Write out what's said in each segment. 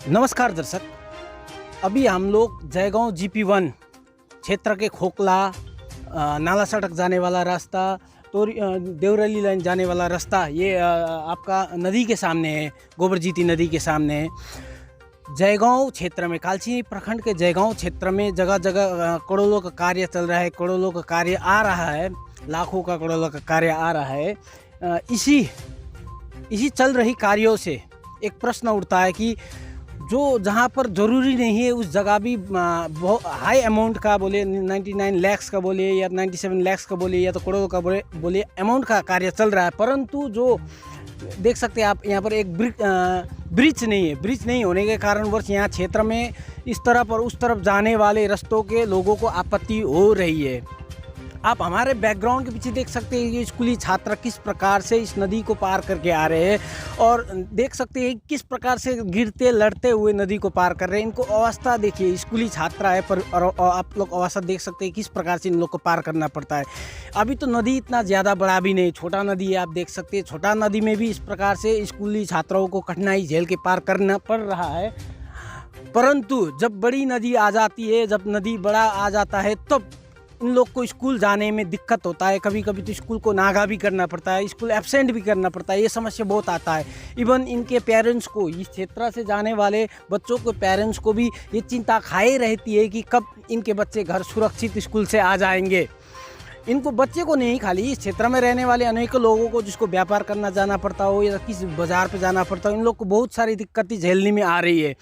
नमस्कार दर्शक। अभी हम लोग जयगांव GP1 क्षेत्र के खोखला नाला सड़क जाने वाला रास्ता तो देवरली लाइन जाने वाला रास्ता ये आपका नदी के सामने है, गोबरजीती नदी के सामने है। जयगांव क्षेत्र में कालचिनी प्रखंड के जयगांव क्षेत्र में जगह जगह करोड़ों का कार्य चल रहा है, करोड़ों का कार्य आ रहा है, लाखों का करोड़ों का कार्य आ रहा है। इसी चल रही कार्यों से एक प्रश्न उठता है कि जो जहाँ पर ज़रूरी नहीं है उस जगह भी बहुत हाई अमाउंट का बोले 99 लाख का बोले या 97 लाख का बोले या तो करोड़ों का बोले अमाउंट का कार्य चल रहा है, परंतु जो देख सकते हैं आप यहाँ पर एक ब्रिज नहीं है। ब्रिज नहीं होने के कारणवश यहाँ क्षेत्र में इस तरफ और उस तरफ जाने वाले रास्तों के लोगों को आपत्ति हो रही है। आप हमारे बैकग्राउंड के पीछे देख सकते हैं कि स्कूली छात्र किस प्रकार से इस नदी को पार करके आ रहे हैं और देख सकते हैं किस प्रकार से गिरते लड़ते हुए नदी को पार कर रहे हैं। इनको अवस्था देखिए, स्कूली छात्र है पर और आप लोग अवस्था देख सकते हैं किस प्रकार से इन लोग को पार करना पड़ता है। अभी तो नदी इतना ज़्यादा बड़ा भी नहीं, छोटा नदी है। आप देख सकते हैं छोटा नदी में भी इस प्रकार से स्कूली छात्राओं को कठिनाई झेल के पार करना पड़ रहा है, परंतु जब बड़ी नदी आ जाती है, जब नदी बड़ा आ जाता है तब इन लोग को स्कूल जाने में दिक्कत होता है। कभी कभी तो स्कूल को नागा भी करना पड़ता है, स्कूल एब्सेंट भी करना पड़ता है। ये समस्या बहुत आता है। इवन इनके पेरेंट्स को, इस क्षेत्र से जाने वाले बच्चों के पेरेंट्स को भी ये चिंता खाए रहती है कि कब इनके बच्चे घर सुरक्षित स्कूल से आ जाएंगे। इनको बच्चे को नहीं, खाली इस क्षेत्र में रहने वाले अनेकों लोगों को जिसको व्यापार करना जाना पड़ता हो या किसी बाज़ार पर जाना पड़ता हो, इन लोग को बहुत सारी दिक्कतें झेलने में आ रही है।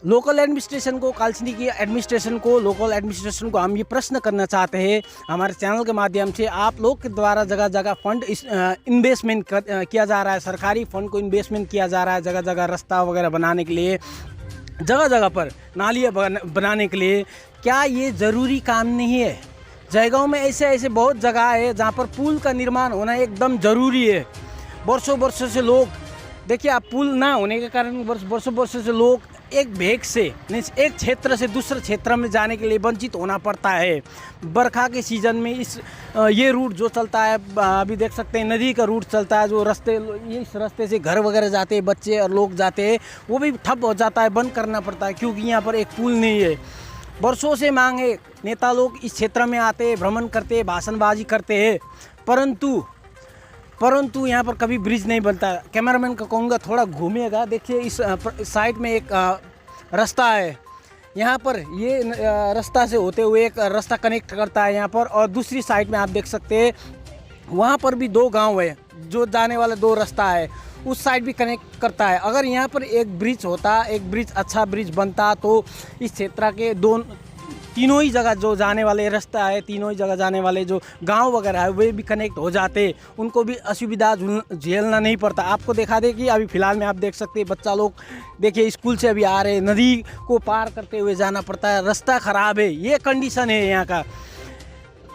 लोकल एडमिनिस्ट्रेशन को, कालचिनी की एडमिनिस्ट्रेशन को, लोकल एडमिनिस्ट्रेशन को हम ये प्रश्न करना चाहते हैं हमारे चैनल के माध्यम से। आप लोग के द्वारा जगह जगह फंड इन्वेस्टमेंट किया जा रहा है, सरकारी फंड को इन्वेस्टमेंट किया जा रहा है जगह जगह रास्ता वगैरह बनाने के लिए, जगह जगह पर नालियाँ बनाने के लिए। क्या ये ज़रूरी काम नहीं है? जयगांव में ऐसे बहुत जगह है जहाँ पर पुल का निर्माण होना एकदम ज़रूरी है। वर्षों से लोग देखिए, आप पुल ना होने के कारण वर्षों से लोग एक भेग से एक क्षेत्र से दूसरे क्षेत्र में जाने के लिए वंचित होना पड़ता है। बरखा के सीज़न में ये रूट जो चलता है, अभी देख सकते हैं नदी का रूट चलता है, जो इस रास्ते से घर वगैरह जाते हैं, बच्चे और लोग जाते हैं, वो भी ठप हो जाता है, बंद करना पड़ता है क्योंकि यहाँ पर एक पुल नहीं है। वर्षों से मांग है, नेता लोग इस क्षेत्र में आते हैं, भ्रमण करते हैं, भाषणबाजी करते हैं, परंतु यहाँ पर कभी ब्रिज नहीं बनता। कैमरामैन को कहूँगा थोड़ा घूमिएगा, देखिए इस साइड में एक रास्ता है, यहाँ पर ये रास्ता से होते हुए एक रास्ता कनेक्ट करता है यहाँ पर, और दूसरी साइड में आप देख सकते हैं वहाँ पर भी दो गांव है, जो जाने वाला दो रास्ता है, उस साइड भी कनेक्ट करता है। अगर यहाँ पर एक ब्रिज होता, एक ब्रिज अच्छा ब्रिज बनता तो इस क्षेत्र के तीनों ही जगह जो जाने वाले रास्ता है, तीनों ही जगह जाने वाले जो गांव वगैरह है वे भी कनेक्ट हो जाते, उनको भी असुविधा झेलना नहीं पड़ता। आपको दिखा दे कि अभी फ़िलहाल में आप देख सकते हैं बच्चा लोग देखिए स्कूल से अभी आ रहे हैं, नदी को पार करते हुए जाना पड़ता है, रास्ता ख़राब है, ये कंडीशन है यहाँ का।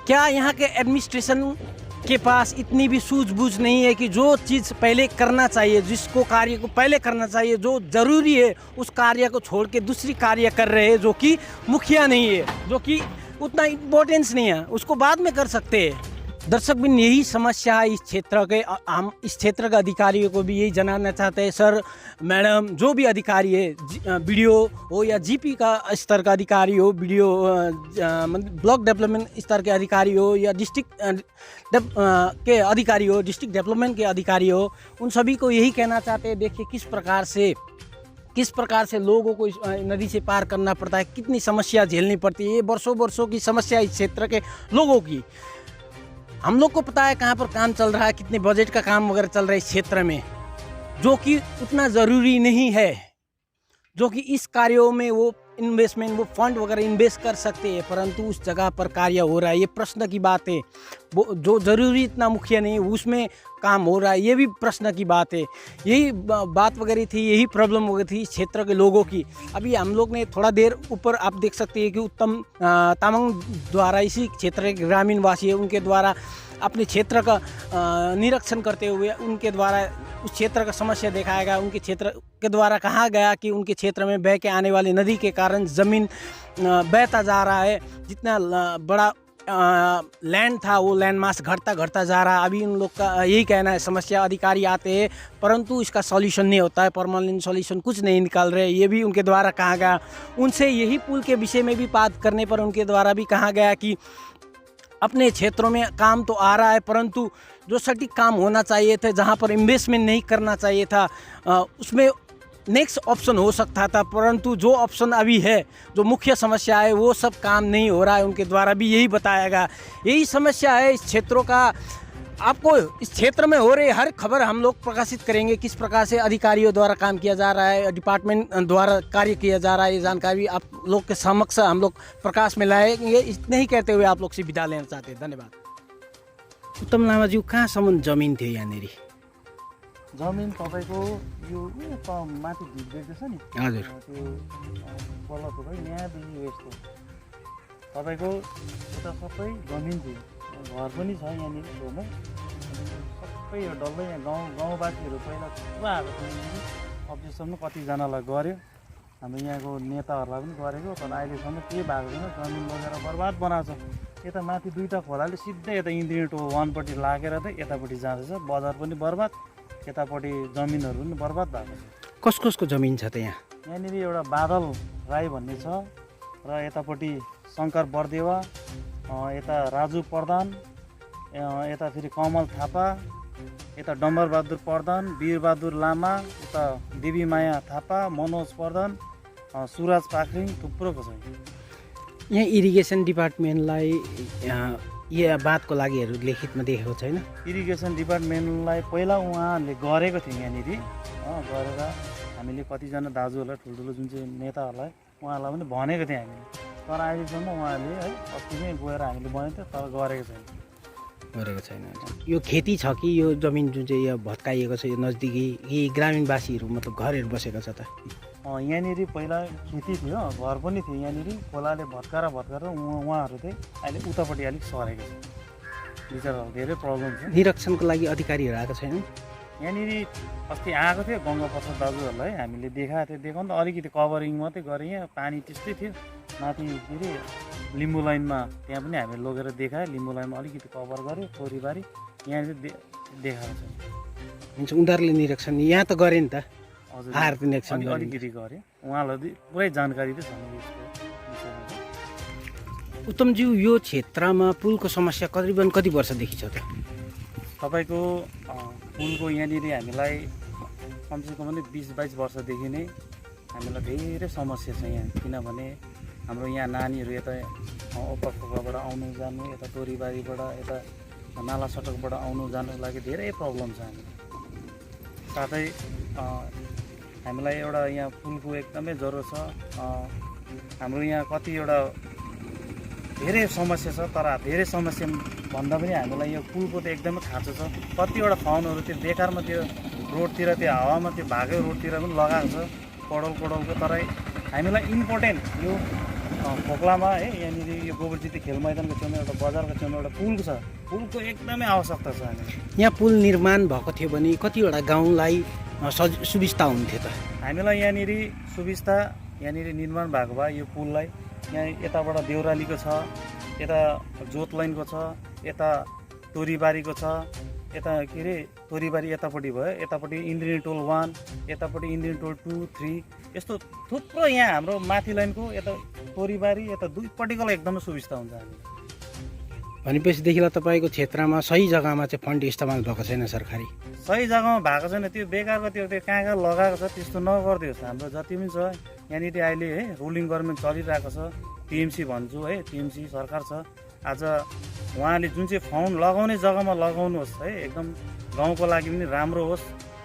क्या यहाँ के एडमिनिस्ट्रेशन के पास इतनी भी सूझबूझ नहीं है कि जो चीज़ पहले करना चाहिए, जिसको कार्य को पहले करना चाहिए, जो ज़रूरी है उस कार्य को छोड़ के दूसरी कार्य कर रहे हैं, जो कि मुखिया नहीं है, जो कि उतना इम्पोर्टेंस नहीं है, उसको बाद में कर सकते हैं। दर्शक बिन यही समस्या है इस क्षेत्र के। हम इस क्षेत्र के अधिकारियों को भी यही जनाना चाहते हैं, सर मैडम जो भी अधिकारी है, वीडियो हो या जीपी का स्तर का अधिकारी हो, वीडियो ब्लॉक डेवलपमेंट स्तर के अधिकारी हो या डिस्ट्रिक्ट के अधिकारी हो, डिस्ट्रिक्ट डेवलपमेंट के अधिकारी हो, उन सभी को यही कहना चाहते हैं, देखिए किस प्रकार से लोगों को इस नदी से पार करना पड़ता है, कितनी समस्या झेलनी पड़ती है। ये वर्षों की समस्या इस क्षेत्र के लोगों की। हम लोग को पता है कहाँ पर काम चल रहा है, कितने बजट का काम वगैरह चल रहा है इस क्षेत्र में, जो कि उतना ज़रूरी नहीं है, जो कि इस कार्यों में वो इन्वेस्टमेंट, वो फंड वगैरह इन्वेस्ट कर सकते हैं, परंतु उस जगह पर कार्य हो रहा है, ये प्रश्न की बात है। वो जो ज़रूरी इतना मुख्य नहीं है उसमें काम हो रहा है, ये भी प्रश्न की बात है। यही बात वगैरह थी, यही प्रॉब्लम वगैरह थी इस क्षेत्र के लोगों की। अभी हम लोग ने थोड़ा देर ऊपर आप देख सकते हैं कि उत्तम तामांग द्वारा, इसी क्षेत्र के ग्रामीण वासी है, उनके द्वारा अपने क्षेत्र का निरीक्षण करते हुए उनके द्वारा उस क्षेत्र का समस्या दिखाया गया। उनके क्षेत्र के द्वारा कहा गया कि उनके क्षेत्र में बह के आने वाली नदी के कारण ज़मीन बहता जा रहा है। जितना बड़ा लैंड था वो लैंड मास घटता घटता जा रहा है। अभी उन लोग का यही कहना है, समस्या अधिकारी आते हैं परंतु इसका सॉल्यूशन नहीं होता है, परमानेंट सॉल्यूशन कुछ नहीं निकाल रहे। ये भी उनके द्वारा कहा गया, उनसे यही पुल के विषय में भी बात करने पर उनके द्वारा भी कहा गया कि अपने क्षेत्रों में काम तो आ रहा है परंतु जो सटीक काम होना चाहिए थे, जहाँ पर इन्वेस्टमेंट नहीं करना चाहिए था, उसमें नेक्स्ट ऑप्शन हो सकता था, परंतु जो ऑप्शन अभी है, जो मुख्य समस्या है वो सब काम नहीं हो रहा है। उनके द्वारा भी यही बताया गया, यही समस्या है इस क्षेत्रों का। आपको इस क्षेत्र में हो रही हर खबर हम लोग प्रकाशित करेंगे, किस प्रकार से अधिकारियों द्वारा काम किया जा रहा है, डिपार्टमेंट द्वारा कार्य किया जा रहा है, ये जानकारी आप लोग के समक्ष हम लोग प्रकाश में लाएंगे। इतने ही कहते हुए आप लोग से विदा लेना चाहते हैं, धन्यवाद। उत्तम लामाज्यू, कहाँसम्म जमिन थियो यहाँनिर? जमिन तपाईँको यो माथि भिड देख्दैछ नि, हजुर, त्यो बल्ल थोकै यहाँदेखि यस्तो तपाईँको यता सबै जमिन थियो, घर पनि छ यहाँनिर छेउमै। सबै यो डल्लै यहाँ गाउँवासीहरू पहिला पुरा आएको थियो यहाँनिर, अब्जेक्सन कतिजनालाई गऱ्यो, हाम्रो यहाँको नेताहरूलाई पनि गरेको, तर अहिलेसम्म केही भएको छैन। जमिन लगेर बर्बाद बनाएको छ। यता माथि दुईवटा खोलाले सिधै यता इन्द्रिणी टोल वानपट्टि लागेर चाहिँ यतापट्टि जाँदैछ, बजार पनि बर्बाद, यतापट्टि जमिनहरू पनि बर्बाद भएको छ। कसको जमिन छ त यहाँ? यहाँनिर एउटा बादल राई भन्ने छ, र यतापट्टि शङ्कर बरदेवा, यता राजु प्रधान, यता फेरि कमल थापा, यता डम्बरबहादुर प्रधान, वीरबहादुर लामा, यता देवीमाया थापा, मनोज प्रधान, सुराज पाखरिङ, थुप्रोको छ। यहाँ इरिगेसन डिपार्टमेन्टलाई यो बातको लागिहरू लिखितमा देखेको छैन? इरिगेसन डिपार्टमेन्टलाई पहिला उहाँले गरेको थियो यहाँनिर, गरेर हामीले कतिजना दाजुहरूलाई ठुल्ठुलो जुन चाहिँ नेताहरूलाई उहाँलाई पनि भनेको थियो हामीले, तर अहिलेसम्म उहाँले है अस्ति नै गएर हामीले भनेको थियो, तर गरेको छैन। यो खेती छ कि यो जमिन जुन चाहिँ यो भत्काइएको छ, यो नजदिकी यी ग्रामीणवासीहरू मतलब घरहरू बसेको छ त? यहाँनिर पहिला खेती थियो, घर पनि थियो यहाँनिर, खोलाले भत्काएर उहाँहरू चाहिँ अहिले उतापट्टि अलिक सरेको छ, बिचरा धेरै प्रब्लम छ। निरीक्षणको लागि अधिकारीहरू आएको छैन? यहाँनिर अस्ति आएको थियो गङ्गा प्रसाद दाजुहरूलाई हामीले देखाएको थियो, देखाउनु त अलिकति कभरिङ मात्रै गरेँ, यहाँ पानी त्यस्तै थियो माथि के अरे लिम्बू लाइनमा, त्यहाँ पनि हामीले लगेर देखायो, लिम्बू लाइनमा अलिकति कभर गऱ्यो थोरीबारी, यहाँ चाहिँ देखाएको छ। हुन्छ, उनीहरूले निरीक्षण यहाँ त गरे नि त? हजुर, आएर निरीक्षण अलिकति गऱ्यो, उहाँलाई पुरै जानकारी त छैन यसको विषयमा। उत्तमज्यू, यो क्षेत्रमा पुलको समस्या करिबन कति वर्षदेखि छ त? तपाईँको पुलको यहाँनिर हामीलाई कमसेकम 20-22 वर्षदेखि नै हामीलाई धेरै समस्या छ यहाँ, किनभने हाम्रो यहाँ नानीहरू यता ओपाखोकाबाट आउनु जानु, यता तोरीबारीबाट, यता नाला सडकबाट आउनु जानुको लागि धेरै प्रब्लम छ हामीलाई। साथै हामीलाई एउटा यहाँ पुलको एकदमै जरुरत छ। हाम्रो यहाँ कतिवटा धेरै समस्या छ, तर धेरै समस्या भन्दा पनि हामीलाई यो पुलको त एकदमै खाँचो छ। कतिवटा फाउनहरू त्यो बेकारमा त्यो रोडतिर, त्यो हावामा त्यो भागेको रोडतिर पनि लगाएको छ करोडको, तर हामीलाई इम्पोर्टेन्ट यो खोक्लामा है, यहाँनिर यो गोबरजिती खेल मैदानको छेउमा एउटा बजारको छेउमा एउटा पुलको छ, पुलको एकदमै आवश्यकता छ हामीलाई। यहाँ पुल निर्माण भएको थियो भने कतिवटा गाउँलाई सुविस्ता हुन्थ्यो त? हामीलाई यहाँनिर सुविस्ता, यहाँनिर निर्माण भएको भए यो पुललाई यहाँ यताबाट देउरालीको छ, यता जोत लाइनको छ, यता तोरीबारीको छ, यता के अरे तोरीबारी यतापट्टि भयो, यतापट्टि इन्द्रिणी टोल 1, यतापट्टि इन्द्रिणी टोल 2, 3, यस्तो थुप्रो यहाँ हाम्रो माथि लाइनको यता तोरीबारी यता दुईपट्टिकोलाई एकदमै सुविस्ता हुन्छ हामीलाई। भनेपछिदेखिलाई तपाईँको क्षेत्रमा सही जग्गामा चाहिँ फन्ड इस्तेमाल भएको छैन सरकारी? सही जग्गामा भएको छैन, त्यो बेकारको त्यो कहाँ लगाएको छ त्यस्तो नगरिदियोस्। हाम्रो जति पनि छ यहाँनिर अहिले है रुलिङ गभर्मेन्ट चलिरहेको छ, टिएमसी भन्छु है, टिएमसी सरकार छ। आज उहाँले जुन चाहिँ फाउन्ड लगाउने जग्गामा लगाउनुहोस् है, एकदम गाउँको लागि पनि राम्रो होस्।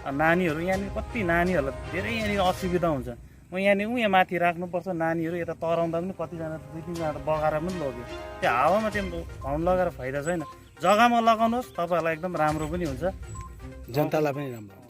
नानीहरू यहाँनिर कति नानीहरूलाई धेरै यहाँनिर असुविधा हुन्छ, म यहाँनिर यहाँ माथि राख्नुपर्छ, नानीहरू यता तराउँदा पनि कतिजना 2-3जना बगाएर पनि लग्यो। त्यो हावामा त्यो फाउन्ड लगाएर फाइदा छैन, जग्गामा लगाउनुहोस्, तपाईँहरूलाई एकदम राम्रो पनि हुन्छ, जनतालाई पनि राम्रो।